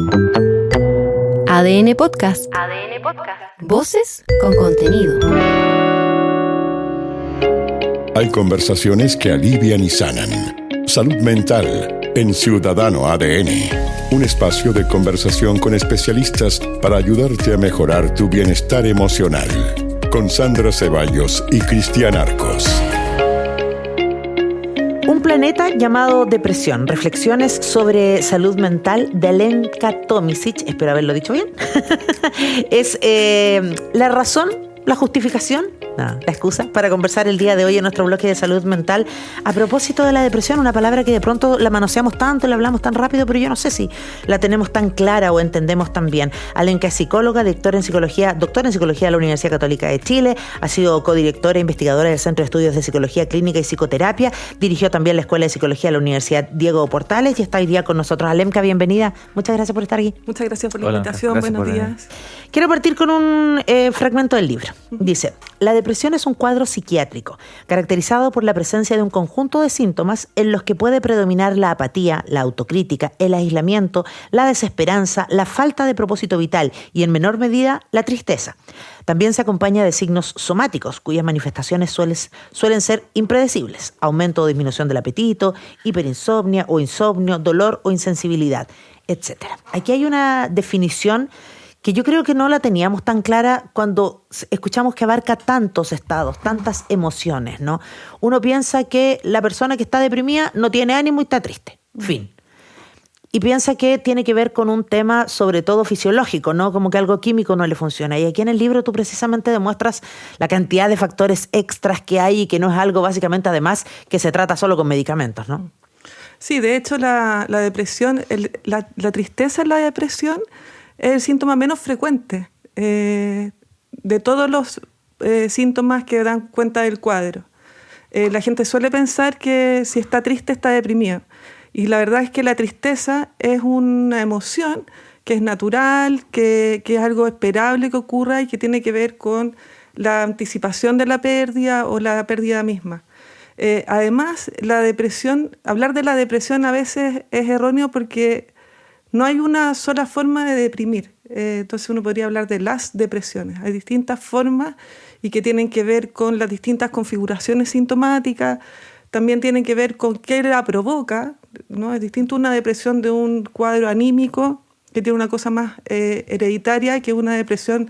ADN Podcast. ADN Podcast. Voces con contenido. Hay conversaciones que alivian y sanan. Salud mental en Ciudadano ADN. Un espacio de conversación con especialistas para ayudarte a mejorar tu bienestar emocional. Con Sandra Ceballos y Cristian Arcos. Un planeta llamado depresión. Reflexiones sobre salud mental de Alenka Tomisic, espero haberlo dicho bien. Es la razón, la justificación, la excusa para conversar el día de hoy en nuestro bloque de salud mental a propósito de la depresión, una palabra que de pronto la manoseamos tanto, la hablamos tan rápido, pero yo no sé si la tenemos tan clara o entendemos tan bien. Alenka es psicóloga, doctora en psicología de la Universidad Católica de Chile, ha sido codirectora e investigadora del Centro de Estudios de Psicología Clínica y Psicoterapia, dirigió también la Escuela de Psicología de la Universidad Diego Portales y está hoy día con nosotros. Alenka, bienvenida. Muchas gracias por estar aquí. Muchas gracias por la invitación. Buenos días. Quiero partir con un fragmento del libro. Dice: la depresión es un cuadro psiquiátrico caracterizado por la presencia de un conjunto de síntomas en los que puede predominar la apatía, la autocrítica, el aislamiento, la desesperanza, la falta de propósito vital y, en menor medida, la tristeza. También se acompaña de signos somáticos, cuyas manifestaciones suelen ser impredecibles: aumento o disminución del apetito, hiperinsomnia o insomnio, dolor o insensibilidad, etc. Aquí hay una definición que yo creo que no la teníamos tan clara cuando escuchamos que abarca tantos estados, tantas emociones, ¿no? Uno piensa que la persona que está deprimida no tiene ánimo y está triste, fin. Y piensa que tiene que ver con un tema sobre todo fisiológico, ¿no? Como que algo químico no le funciona. Y aquí en el libro tú precisamente demuestras la cantidad de factores extras que hay y que no es algo básicamente además que se trata solo con medicamentos, ¿no? Sí, de hecho la depresión, la tristeza en la depresión es el síntoma menos frecuente de todos los síntomas que dan cuenta del cuadro. La gente suele pensar que si está triste está deprimido. Y la verdad es que la tristeza es una emoción que es natural, que es algo esperable que ocurra y que tiene que ver con la anticipación de la pérdida o la pérdida misma. Además, hablar de la depresión a veces es erróneo porque no hay una sola forma de deprimir. Entonces uno podría hablar de las depresiones. Hay distintas formas y que tienen que ver con las distintas configuraciones sintomáticas. También tienen que ver con qué la provoca, ¿no? Es distinto una depresión de un cuadro anímico, que tiene una cosa más hereditaria, que una depresión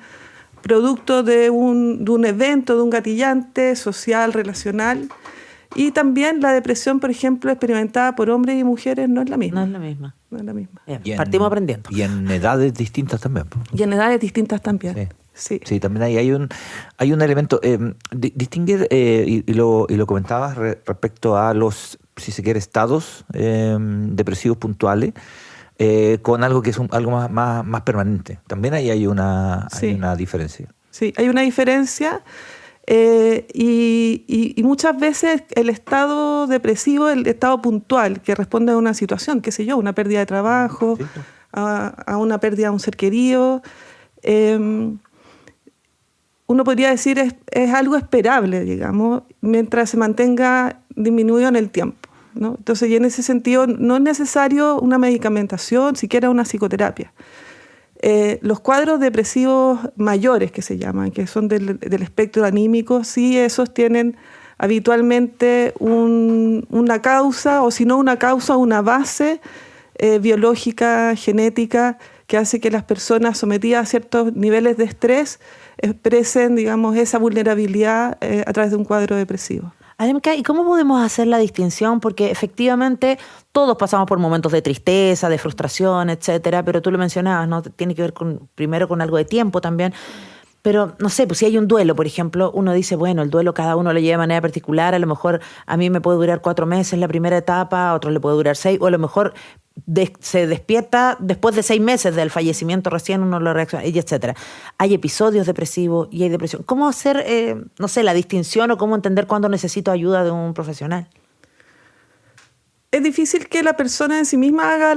producto de un evento, de un gatillante social, relacional. Y también la depresión, por ejemplo, experimentada por hombres y mujeres no es la misma. No es la misma. No es la misma. Bien, partimos aprendiendo. Y en edades distintas también. Y en edades distintas también. Sí, también hay un elemento. Distinguir, y lo comentabas respecto a los, si se quiere, estados depresivos puntuales, con algo que es algo más permanente. También ahí hay una diferencia. Sí, hay una diferencia. Y muchas veces el estado depresivo, el estado puntual que responde a una situación, qué sé yo, una pérdida de trabajo, a una pérdida de un ser querido, uno podría decir es algo esperable, digamos, mientras se mantenga disminuido en el tiempo, ¿no? Entonces, y en ese sentido no es necesario una medicamentación, siquiera una psicoterapia. Los cuadros depresivos mayores, que se llaman, que son del espectro anímico, sí, esos tienen habitualmente una causa, o si no una causa, una base biológica, genética, que hace que las personas sometidas a ciertos niveles de estrés expresen, digamos, esa vulnerabilidad a través de un cuadro depresivo. Alenka, ¿y cómo podemos hacer la distinción? Porque efectivamente todos pasamos por momentos de tristeza, de frustración, etcétera, pero tú lo mencionabas, ¿no? Tiene que ver primero con algo de tiempo también. Pero, no sé, pues si hay un duelo, por ejemplo, uno dice, bueno, el duelo cada uno lo lleva de manera particular, a lo mejor a mí me puede durar 4 meses la primera etapa, a otros le puede durar 6, o a lo mejor se despierta después de 6 meses del fallecimiento, recién uno lo reacciona, y etcétera. Hay episodios depresivos y hay depresión. ¿Cómo hacer, no sé, la distinción o cómo entender cuándo necesito ayuda de un profesional? Es difícil que la persona en sí misma haga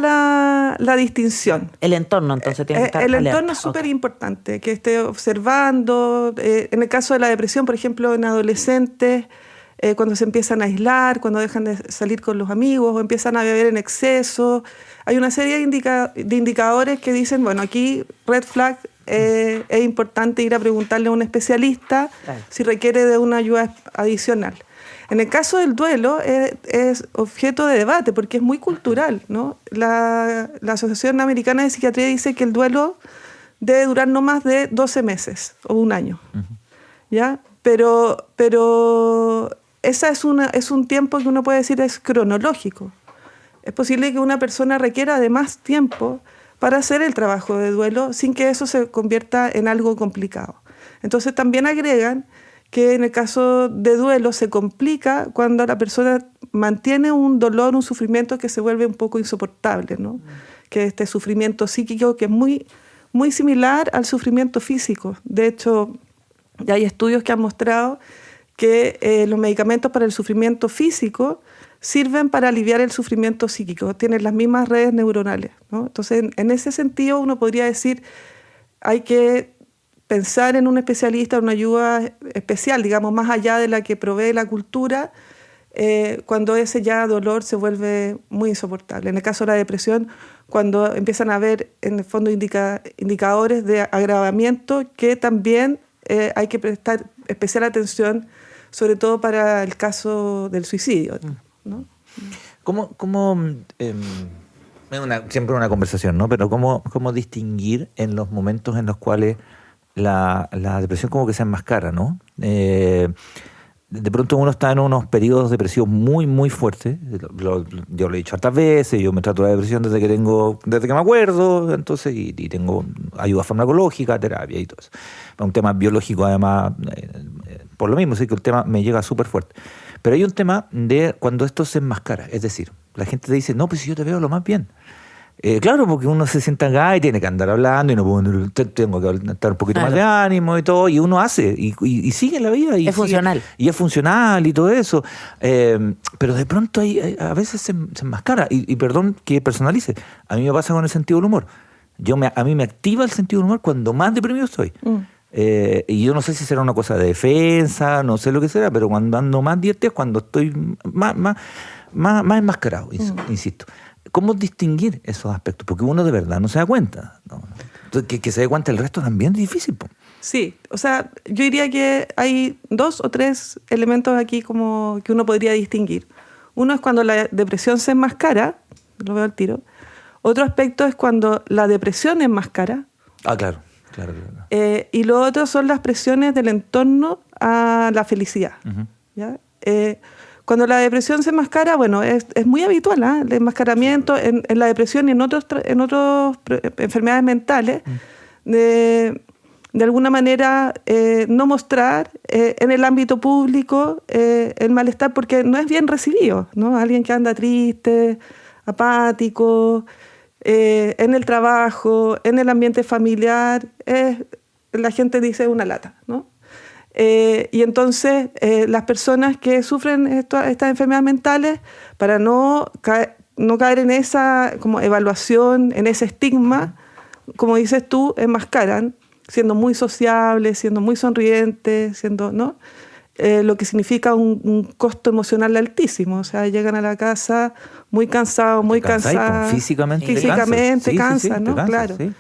la distinción. El entorno, entonces, tiene que estar el alerta. entorno es súper importante, que esté observando. En el caso de la depresión, por ejemplo, en adolescentes, cuando se empiezan a aislar, cuando dejan de salir con los amigos o empiezan a beber en exceso. Hay una serie de indicadores que dicen, bueno, aquí red flag, es importante ir a preguntarle a un especialista si requiere de una ayuda adicional. En el caso del duelo es objeto de debate porque es muy cultural, ¿no? La Asociación Americana de Psiquiatría dice que el duelo debe durar no más de 12 meses o un año. ¿Ya? Pero esa es un tiempo que uno puede decir es cronológico. Es posible que una persona requiera de más tiempo para hacer el trabajo de duelo sin que eso se convierta en algo complicado. Entonces también agregan que en el caso de duelo se complica cuando la persona mantiene un dolor, un sufrimiento que se vuelve un poco insoportable, ¿no? Que este sufrimiento psíquico que es muy, muy similar al sufrimiento físico. De hecho, ya hay estudios que han mostrado que los medicamentos para el sufrimiento físico sirven para aliviar el sufrimiento psíquico, tienen las mismas redes neuronales, ¿no? Entonces, en ese sentido, uno podría decir, hay que pensar en un especialista, una ayuda especial, digamos, más allá de la que provee la cultura, cuando ese ya dolor se vuelve muy insoportable. En el caso de la depresión, cuando empiezan a haber, en el fondo, indicadores de agravamiento que también hay que prestar especial atención, sobre todo para el caso del suicidio, ¿no? Siempre una conversación, ¿no? Pero ¿cómo distinguir en los momentos en los cuales la depresión como que se enmascara, ¿no? De pronto uno está en unos periodos depresivos muy, muy fuertes. Yo lo he dicho hartas veces, yo me trato la depresión desde que me acuerdo, entonces, y tengo ayuda farmacológica, terapia y todo eso. Es un tema biológico, además, por lo mismo, sí que el tema me llega súper fuerte. Pero hay un tema de cuando esto se enmascara, es decir, la gente te dice, no, pues si yo te veo lo más bien. Claro, porque uno se sienta acá y tiene que andar hablando y tengo que estar un poquito más de ánimo y todo, y uno hace y sigue en la vida. Y es funcional. Y es funcional y todo eso. Pero de pronto a veces se enmascara. Y perdón que personalice, a mí me pasa con el sentido del humor. A mí me activa el sentido del humor cuando más deprimido estoy. Y yo no sé si será una cosa de defensa, no sé lo que será, pero cuando ando más divertido es cuando estoy más enmascarado, insisto. ¿Cómo distinguir esos aspectos? Porque uno de verdad no se da cuenta, ¿no? Entonces, que se dé cuenta el resto también es difícil, po. Sí, o sea, yo diría que hay 2 o 3 elementos aquí como que uno podría distinguir. Uno es cuando la depresión se enmascara, lo veo al tiro. Otro aspecto es cuando la depresión enmascara. Claro. Y lo otro son las presiones del entorno a la felicidad. ¿Ya? Cuando la depresión se enmascara, bueno, es muy habitual, ¿eh? El enmascaramiento en la depresión y en otras enfermedades mentales, de alguna manera no mostrar en el ámbito público el malestar porque no es bien recibido, ¿no? Alguien que anda triste, apático, en el trabajo, en el ambiente familiar, la gente dice una lata, ¿no? Y entonces las personas que sufren estas enfermedades mentales, para no caer en esa como evaluación, en ese estigma, como dices tú, enmascaran, siendo muy sociables, siendo muy sonrientes, ¿no? Lo que significa un costo emocional altísimo. O sea, llegan a la casa muy cansados, muy cansados. Físicamente cansan, ¿no? Claro. Sí.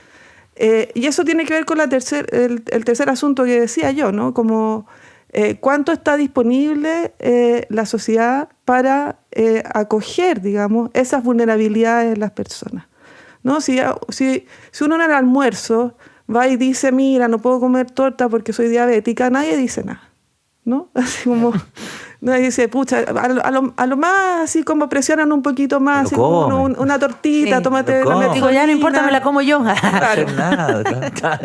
Y eso tiene que ver con el tercer asunto que decía yo, ¿no? Como cuánto está disponible la sociedad para acoger, digamos, esas vulnerabilidades de las personas, ¿no? Si uno en el almuerzo va y dice, mira, no puedo comer torta porque soy diabética, nadie dice nada, ¿no? Así como nadie dice, pucha, a lo más así como presionan un poquito más, así como una tortita, sí, tómate una. Digo, ya no importa, me la como yo. Claro.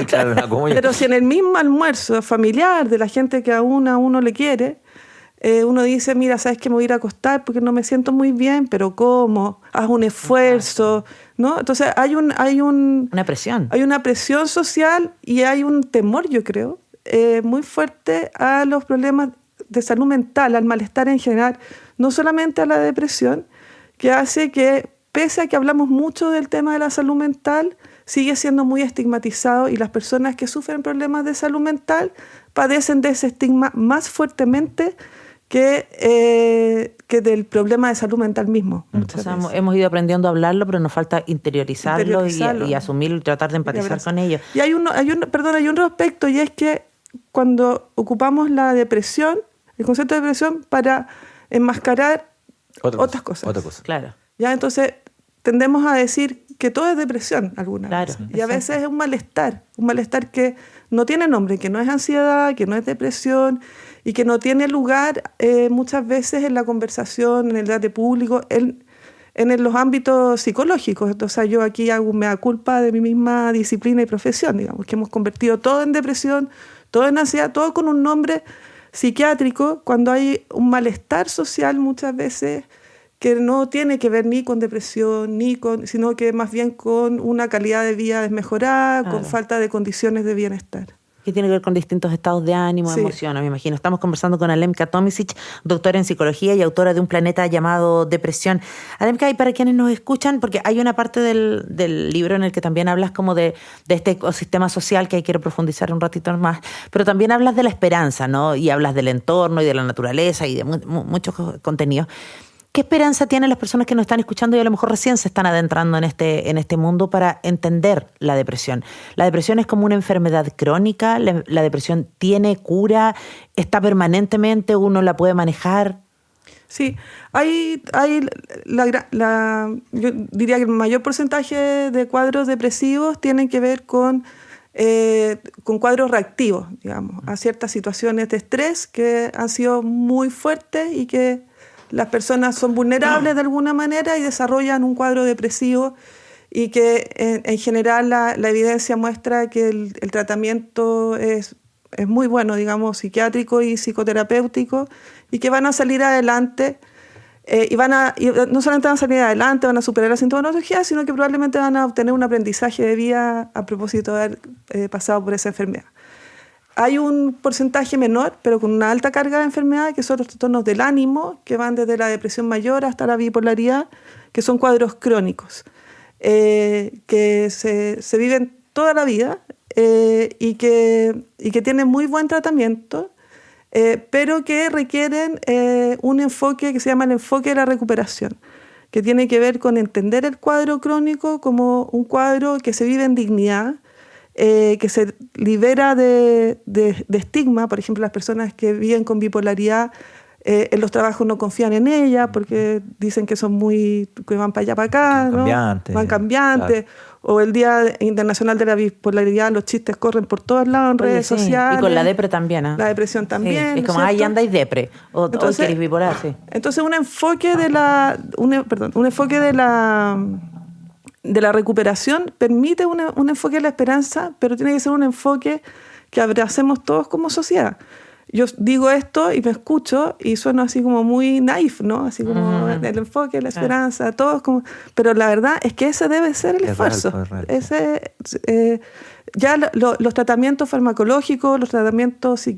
Claro, la como yo. Pero si en el mismo almuerzo familiar de la gente que a uno le quiere, uno dice, mira, ¿sabes qué? Me voy a ir a acostar porque no me siento muy bien, pero ¿cómo? Haz un esfuerzo, ¿no? Entonces hay una presión. Hay una presión social y hay un temor, yo creo, muy fuerte a los problemas de salud mental, al malestar en general, no solamente a la depresión, que hace que, pese a que hablamos mucho del tema de la salud mental, sigue siendo muy estigmatizado y las personas que sufren problemas de salud mental padecen de ese estigma más fuertemente que del problema de salud mental mismo. O sea, hemos ido aprendiendo a hablarlo, pero nos falta interiorizarlo. Y asumirlo y tratar de empatizar con ello. Y hay un otro aspecto, y es que cuando ocupamos la depresión, el concepto de depresión, para enmascarar otras cosas. Otra cosa. Claro. ¿Ya? Entonces tendemos a decir que todo es depresión alguna vez. Y a exacto. veces es un malestar que no tiene nombre, que no es ansiedad, que no es depresión y que no tiene lugar muchas veces en la conversación, en el debate público, en los ámbitos psicológicos. Entonces yo aquí hago un mea culpa de mi misma disciplina y profesión, digamos, que hemos convertido todo en depresión, todo en ansiedad, todo con un nombre psiquiátrico, cuando hay un malestar social muchas veces que no tiene que ver ni con depresión, sino que más bien con una calidad de vida desmejorada, con falta de condiciones de bienestar. Que tiene que ver con distintos estados de ánimo, emociones, me imagino. Estamos conversando con Alemka Tomisic, doctora en psicología y autora de Un planeta llamado Depresión. Alemka, y para quienes nos escuchan, porque hay una parte del libro en el que también hablas como de este ecosistema social que ahí quiero profundizar un ratito más, pero también hablas de la esperanza, ¿no? Y hablas del entorno y de la naturaleza y de muchos contenidos. ¿Qué esperanza tienen las personas que nos están escuchando y a lo mejor recién se están adentrando en este mundo para entender la depresión? ¿La depresión es como una enfermedad crónica? ¿La depresión tiene cura? ¿Está permanentemente? ¿Uno la puede manejar? Sí, yo diría que el mayor porcentaje de cuadros depresivos tienen que ver con cuadros reactivos, digamos, a ciertas situaciones de estrés que han sido muy fuertes y que las personas son vulnerables de alguna manera y desarrollan un cuadro depresivo, y que en general la evidencia muestra que el tratamiento es muy bueno, digamos, psiquiátrico y psicoterapéutico, y que van a salir adelante y no solamente van a salir adelante, van a superar la sintomatología, sino que probablemente van a obtener un aprendizaje de vida a propósito de haber pasado por esa enfermedad. Hay un porcentaje menor, pero con una alta carga de enfermedad, que son los trastornos del ánimo, que van desde la depresión mayor hasta la bipolaridad, que son cuadros crónicos, que se viven toda la vida y que tienen muy buen tratamiento, pero que requieren un enfoque que se llama el enfoque de la recuperación, que tiene que ver con entender el cuadro crónico como un cuadro que se vive en dignidad, que se libera de estigma. Por ejemplo, las personas que viven con bipolaridad en los trabajos no confían en ella porque dicen que que van para allá, para acá, ¿no? Van cambiantes. Claro. O el Día Internacional de la Bipolaridad, los chistes corren por todos lados en redes sociales. Y con la depre también, ¿eh? La depresión también. Sí. Es como, ahí andáis depre, o queréis bipolar, sí. Entonces un enfoque de la recuperación permite un enfoque de la esperanza, pero tiene que ser un enfoque que abracemos todos como sociedad. Yo digo esto y me escucho y sueno así como muy naif, ¿no? Así como el enfoque, la esperanza, todos como... Pero la verdad es que ese debe ser el esfuerzo. Real. Ya los tratamientos farmacológicos, los tratamientos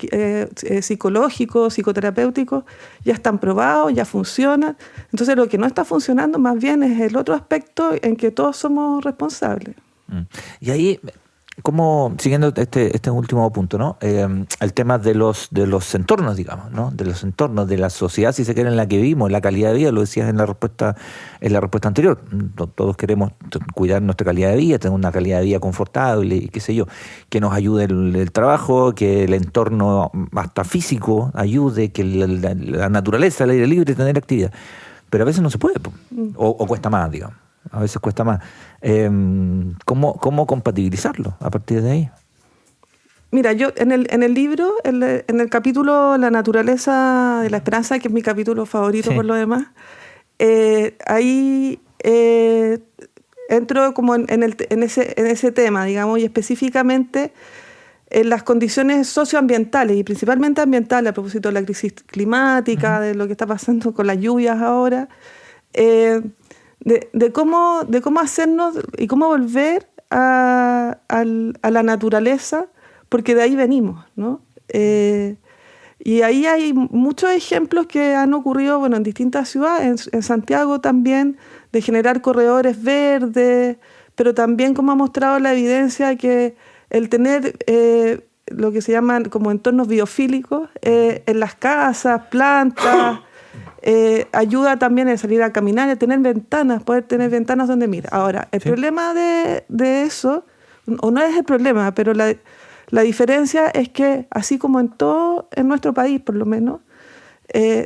psicológicos, psicoterapéuticos, ya están probados, ya funcionan. Entonces lo que no está funcionando más bien es el otro aspecto en que todos somos responsables. Y ahí, como siguiendo este último punto, ¿no? El tema de los entornos, digamos, ¿no? De los entornos, de la sociedad, si se quiere, en la que vivimos, la calidad de vida, lo decías en la respuesta anterior. Todos queremos cuidar nuestra calidad de vida, tener una calidad de vida confortable y qué sé yo, que nos ayude el trabajo, que el entorno hasta físico ayude, que la naturaleza, el aire libre, tener actividad. Pero a veces no se puede, o cuesta más, digamos. A veces cuesta más. ¿Cómo compatibilizarlo a partir de ahí? Mira, yo en el libro, en el capítulo La naturaleza de la esperanza, que es mi capítulo favorito por lo demás, ahí entro como en ese tema, digamos, y específicamente en las condiciones socioambientales y principalmente ambientales, a propósito de la crisis climática, de lo que está pasando con las lluvias ahora, de cómo hacernos y cómo volver a la naturaleza, porque de ahí venimos, ¿no? Y ahí hay muchos ejemplos que han ocurrido, bueno, en distintas ciudades, en Santiago también, de generar corredores verdes, pero también como ha mostrado la evidencia que el tener lo que se llaman como entornos biofílicos en las casas, plantas. Ayuda también a salir a caminar y a tener ventanas, poder tener ventanas donde mira. Ahora, el problema de eso, o no es el problema, pero la diferencia es que, así como en todo, en nuestro país por lo menos,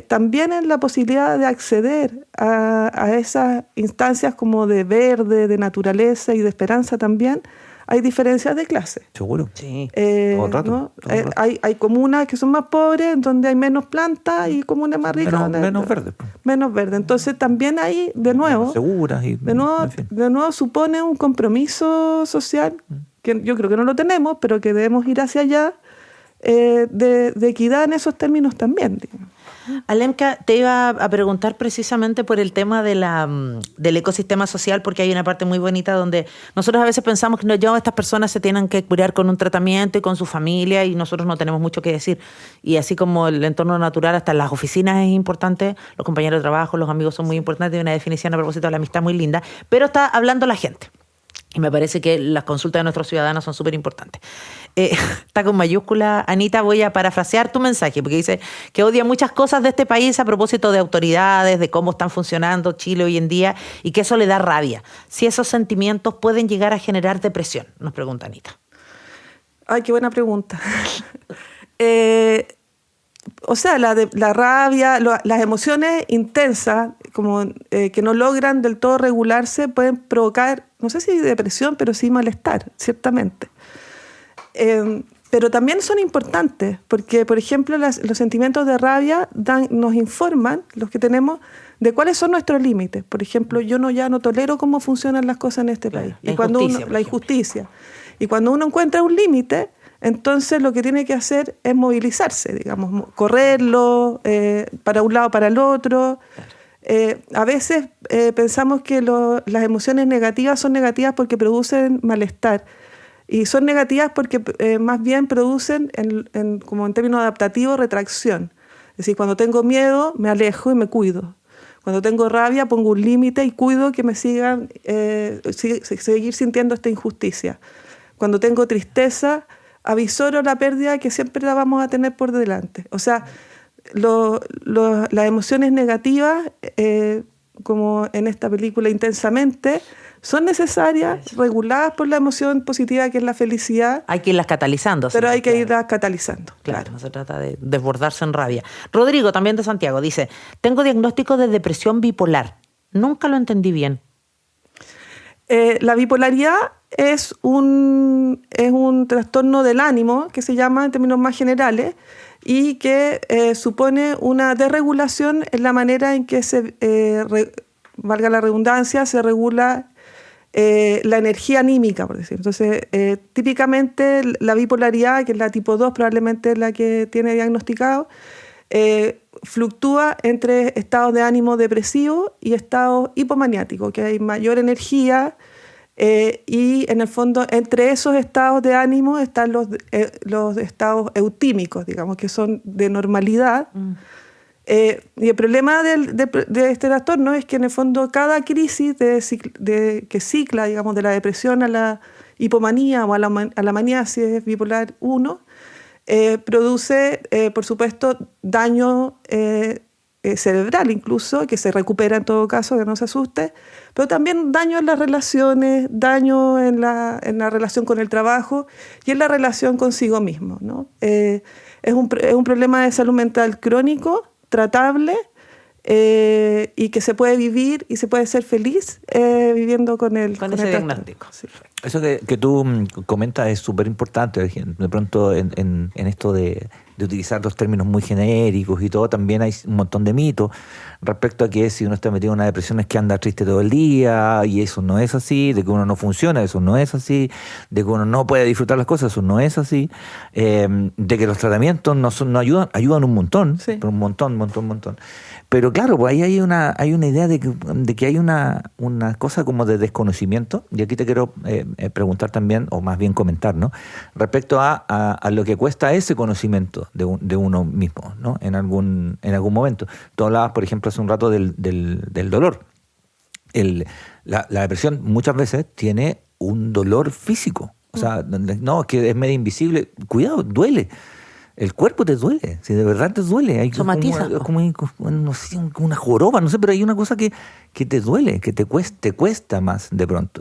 también en la posibilidad de acceder a esas instancias como de verde, de naturaleza y de esperanza también, hay diferencias de clase. Seguro. Sí. Todo el rato, ¿no? todo el rato. Hay comunas que son más pobres, donde hay menos plantas, y comunas más ricas. Menos verde. Menos verde. Entonces también ahí, de nuevo, Seguras y, en fin. de nuevo supone un compromiso social, que yo creo que no lo tenemos, pero que debemos ir hacia allá, de equidad en esos términos también, digamos. Alemka, te iba a preguntar precisamente por el tema del ecosistema social, porque hay una parte muy bonita donde nosotros a veces pensamos que estas personas se tienen que curar con un tratamiento y con su familia, y nosotros no tenemos mucho que decir. Y así como el entorno natural, hasta en las oficinas es importante, los compañeros de trabajo, los amigos son muy importantes, hay una definición a propósito de la amistad muy linda, pero está hablando la gente. Y me parece que las consultas de nuestros ciudadanos son súper importantes. Está con mayúscula, Anita, voy a parafrasear tu mensaje, porque dice que odia muchas cosas de este país a propósito de autoridades, de cómo están funcionando Chile hoy en día, y que eso le da rabia. Si esos sentimientos pueden llegar a generar depresión, nos pregunta Anita. Ay, qué buena pregunta. O sea, la rabia, las emociones intensas, como que no logran del todo regularse, pueden provocar, no sé si depresión, pero sí malestar, ciertamente. Pero también son importantes, porque, por ejemplo, los sentimientos de rabia nos informan, los que tenemos, de cuáles son nuestros límites. Por ejemplo, yo ya no tolero cómo funcionan las cosas en este país. La injusticia. Y cuando uno encuentra un límite, entonces lo que tiene que hacer es movilizarse, digamos, correrlo para un lado, para el otro. A veces pensamos que las emociones negativas son negativas porque producen malestar, y son negativas porque más bien producen, como en términos adaptativos, retracción. Es decir, cuando tengo miedo me alejo y me cuido. Cuando tengo rabia pongo un límite y cuido que me sigan seguir sintiendo esta injusticia. Cuando tengo tristeza avisoro la pérdida, que siempre la vamos a tener por delante. O sea, las emociones negativas, como en esta película Intensamente, son necesarias, reguladas por la emoción positiva, que es la felicidad. Hay que irlas catalizando. Pero hay que irlas catalizando. Claro, no se trata de desbordarse en rabia. Rodrigo, también de Santiago, dice: tengo diagnóstico de depresión bipolar. Nunca lo entendí bien. La bipolaridad es un trastorno del ánimo, que se llama en términos más generales, y que supone una desregulación en la manera en que valga la redundancia, se regula la energía anímica, por decir. Entonces, típicamente la bipolaridad, que es la tipo 2, probablemente es la que tiene diagnosticado, fluctúa entre estados de ánimo depresivo y estados hipomaniáticos, que hay mayor energía, y en el fondo entre esos estados de ánimo están los estados eutímicos, digamos, que son de normalidad. Y el problema de este trastorno es que en el fondo cada crisis que cicla, digamos, de la depresión a la hipomanía o a la manía, si es bipolar 1, produce, por supuesto, daño cerebral incluso, que se recupera en todo caso, que no se asuste, pero también daño en las relaciones, daño en la relación con el trabajo y en la relación consigo mismo, ¿no? Es un problema de salud mental crónico, tratable, y que se puede vivir y se puede ser feliz viviendo con ese diagnóstico. Sí. Eso que tú comentas es súper importante. De pronto en esto de utilizar los términos muy genéricos y todo, también hay un montón de mitos respecto a que si uno está metido en una depresión es que anda triste todo el día, y eso no es así, de que uno no funciona, eso no es así, de que uno no puede disfrutar las cosas, eso no es así, de que los tratamientos no ayudan un montón, sí. Pero un montón. Pero claro, pues ahí hay una idea de que hay una cosa como de desconocimiento, y aquí te quiero preguntar también, o más bien comentar, ¿no? Respecto a lo que cuesta ese conocimiento de uno mismo, ¿no? En algún momento. Tú hablabas, por ejemplo, hace un rato del dolor. La depresión muchas veces tiene un dolor físico, O sea, no, es que es medio invisible. Cuidado, duele. El cuerpo te duele, si de verdad te duele. Hay Somatiza. como no sé, una joroba, no sé, pero hay una cosa que te duele, que te cuesta más de pronto.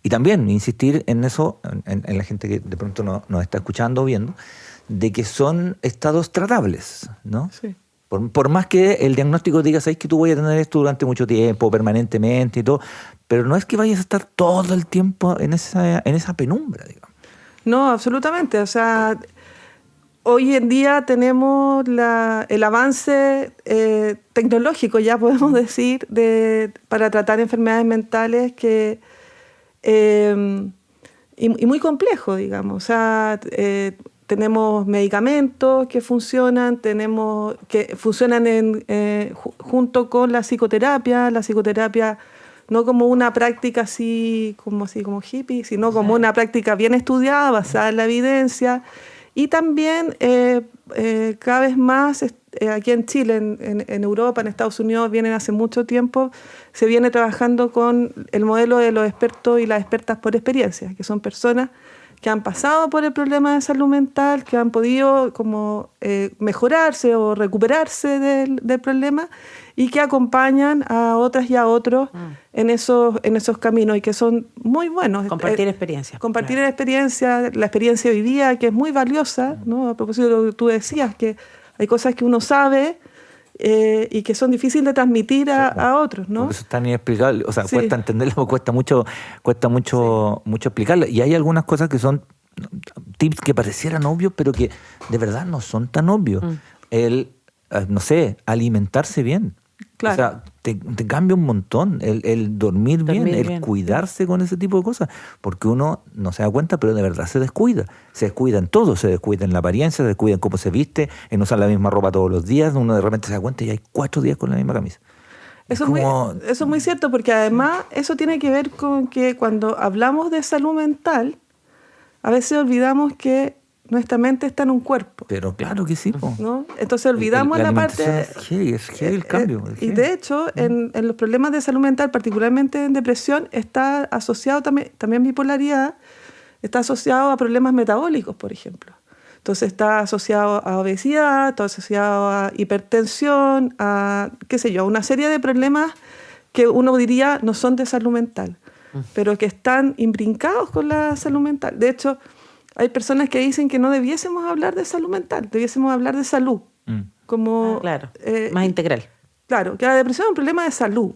Y también insistir en eso, en la gente que de pronto nos está escuchando o viendo, de que son estados tratables, ¿no? Sí. Por más que el diagnóstico diga, sabes que tú voy a tener esto durante mucho tiempo, permanentemente y todo, pero no es que vayas a estar todo el tiempo en esa penumbra, digamos. No, absolutamente. O sea, hoy en día tenemos el avance tecnológico, ya podemos decir, para tratar enfermedades mentales y muy complejo, digamos. O sea, tenemos medicamentos que funcionan, junto con la psicoterapia no como una práctica así como hippie, sino como una práctica bien estudiada, basada en la evidencia. Y también cada vez más aquí en Chile, en Europa, en Estados Unidos, vienen hace mucho tiempo, se viene trabajando con el modelo de los expertos y las expertas por experiencia, que son personas que han pasado por el problema de salud mental, que han podido como mejorarse o recuperarse del problema y que acompañan a otras y a otros en esos caminos y que son muy buenos. Compartir experiencias. Compartir la experiencia vivida, que es muy valiosa, ¿no? A propósito de lo que tú decías, que hay cosas que uno sabe y que son difíciles de transmitir a otros, ¿no? Por eso es tan inexplicable, o sea, Sí. cuesta entenderlo, cuesta mucho explicarlo. Y hay algunas cosas que son tips que parecieran obvios, pero que de verdad no son tan obvios. No sé, alimentarse bien. Claro. O sea, te cambia un montón el dormir bien, el bien. cuidarse con ese tipo de cosas, porque uno no se da cuenta, pero de verdad se descuida en todo, se descuida en la apariencia, se descuida en cómo se viste, en usar la misma ropa todos los días, uno de repente se da cuenta y hay 4 días con la misma camisa. Eso es muy cierto, porque además eso tiene que ver con que cuando hablamos de salud mental, a veces olvidamos que nuestra mente está en un cuerpo, Pero claro que sí, po. ¿no? Entonces olvidamos la parte... Es heavy el cambio. es Y heavy. de hecho, en los problemas de salud mental, particularmente en depresión, está asociado también bipolaridad, está asociado a problemas metabólicos, por ejemplo. Entonces está asociado a obesidad, está asociado a hipertensión, a una serie de problemas que uno diría no son de salud mental, pero que están imbrincados con la salud mental. De hecho, hay personas que dicen que no debiésemos hablar de salud mental, debiésemos hablar de salud. Como, Claro, más integral. Claro, que la depresión es un problema de salud.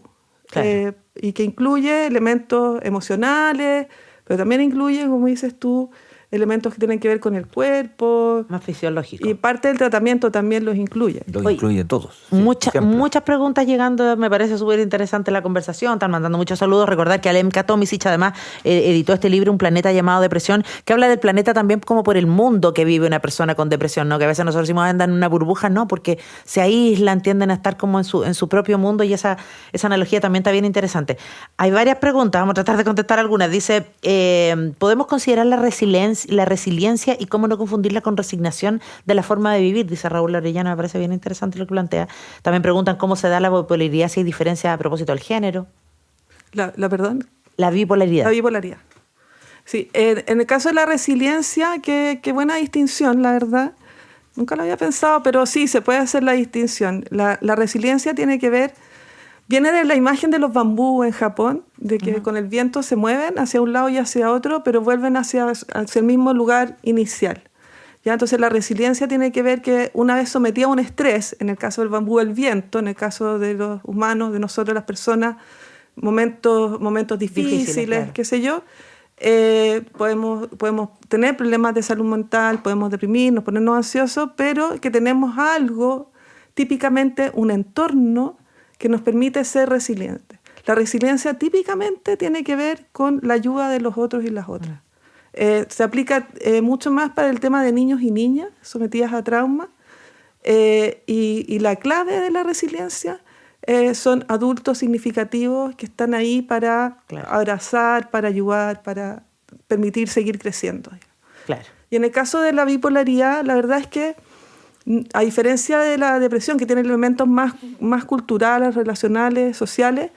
Claro. Y que incluye elementos emocionales, pero también incluye, como dices tú, elementos que tienen que ver con el cuerpo. Más fisiológico. Y parte del tratamiento también los incluye. Lo Oye, incluye todos. sí, siempre. Muchas preguntas llegando, me parece súper interesante la conversación, están mandando muchos saludos. Recordar que Alemka Tomisic además editó este libro, Un planeta llamado depresión, que habla del planeta también como por el mundo que vive una persona con depresión, ¿no? Que a veces nosotros decimos andan en una burbuja, no, porque se aíslan, tienden a estar como en su propio mundo, y esa analogía también está bien interesante. Hay varias preguntas, vamos a tratar de contestar algunas. Dice, ¿podemos considerar la resiliencia y cómo no confundirla con resignación de la forma de vivir? Dice Raúl Orellana, me parece bien interesante lo que plantea. También preguntan cómo se da la bipolaridad, si hay diferencia a propósito del género. Perdón. La bipolaridad. La bipolaridad. Sí, en el caso de la resiliencia, qué buena distinción, la verdad. Nunca lo había pensado, pero sí, se puede hacer la distinción. La resiliencia viene de la imagen de los bambú en Japón, de que con el viento se mueven hacia un lado y hacia otro, pero vuelven hacia el mismo lugar inicial. ¿Ya? Entonces la resiliencia tiene que ver que una vez sometida a un estrés, en el caso del bambú el viento, en el caso de los humanos, de nosotros las personas, momentos difíciles, claro. qué sé yo, podemos tener problemas de salud mental, podemos deprimirnos, ponernos ansiosos, pero que tenemos algo, típicamente un entorno que nos permite ser resilientes. La resiliencia típicamente tiene que ver con la ayuda de los otros y las otras. Se aplica mucho más para el tema de niños y niñas sometidas a trauma, y la clave de la resiliencia son adultos significativos que están ahí para abrazar, para ayudar, para permitir seguir creciendo. Claro. Y en el caso de la bipolaridad, la verdad es que, a diferencia de la depresión, que tiene elementos más culturales, relacionales, sociales,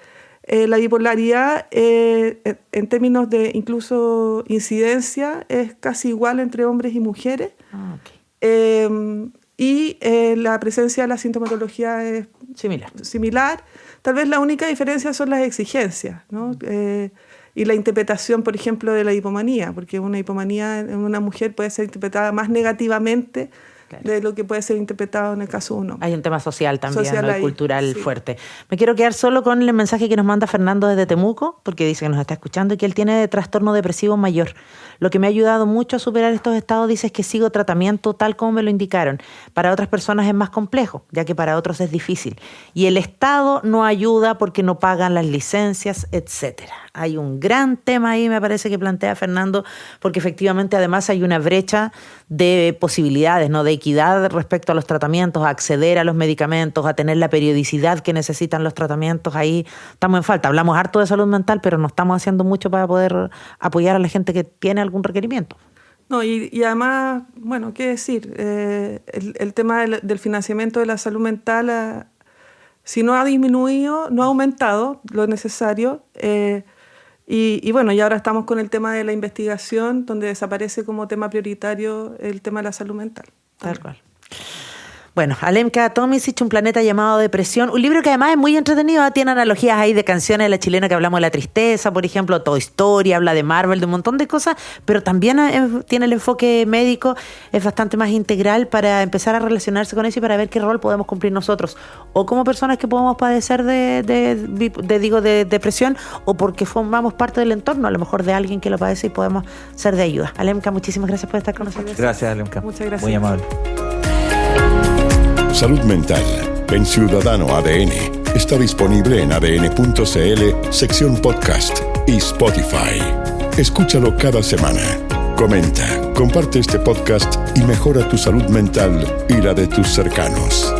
La bipolaridad, en términos de incluso incidencia, es casi igual entre hombres y mujeres. Y la presencia de la sintomatología es similar. Tal vez la única diferencia son las exigencias, ¿no? Y la interpretación, por ejemplo, de la hipomanía, porque una hipomanía en una mujer puede ser interpretada más negativamente de lo que puede ser interpretado en el caso de un hombre. Hay un tema social también, ¿no? Cultural fuerte. Me quiero quedar solo con el mensaje que nos manda Fernando desde Temuco, porque dice que nos está escuchando y que él tiene trastorno depresivo mayor. Lo que me ha ayudado mucho a superar estos estados, dice, es que sigo tratamiento tal como me lo indicaron. Para otras personas es más complejo, ya que para otros es difícil. Y el Estado no ayuda porque no pagan las licencias, etcétera. Hay un gran tema ahí, me parece, que plantea Fernando, porque efectivamente además hay una brecha de posibilidades, ¿no? De equidad respecto a los tratamientos, a acceder a los medicamentos, a tener la periodicidad que necesitan los tratamientos. Ahí estamos en falta. Hablamos harto de salud mental, pero no estamos haciendo mucho para poder apoyar a la gente que tiene algún requerimiento. No, y además, bueno, ¿qué decir? El tema del financiamiento de la salud mental, si no ha disminuido, no ha aumentado lo necesario. Y bueno, y ahora estamos con el tema de la investigación, donde desaparece como tema prioritario el tema de la salud mental. Tal cual. Bueno, Alemka Tomisic, Un planeta llamado depresión, un libro que además es muy entretenido, tiene analogías ahí de canciones de la chilena que hablamos de la tristeza, por ejemplo, Toy Story, habla de Marvel, de un montón de cosas, pero también tiene el enfoque médico, es bastante más integral para empezar a relacionarse con eso y para ver qué rol podemos cumplir nosotros, o como personas que podemos padecer de depresión, o porque formamos parte del entorno, a lo mejor de alguien que lo padece y podemos ser de ayuda. Alemka, muchísimas gracias por estar con nosotros. Gracias, Alemka. Muchas gracias. Muy amable. Salud Mental en Ciudadano ADN está disponible en adn.cl, sección podcast y Spotify. Escúchalo cada semana. Comenta, comparte este podcast y mejora tu salud mental y la de tus cercanos.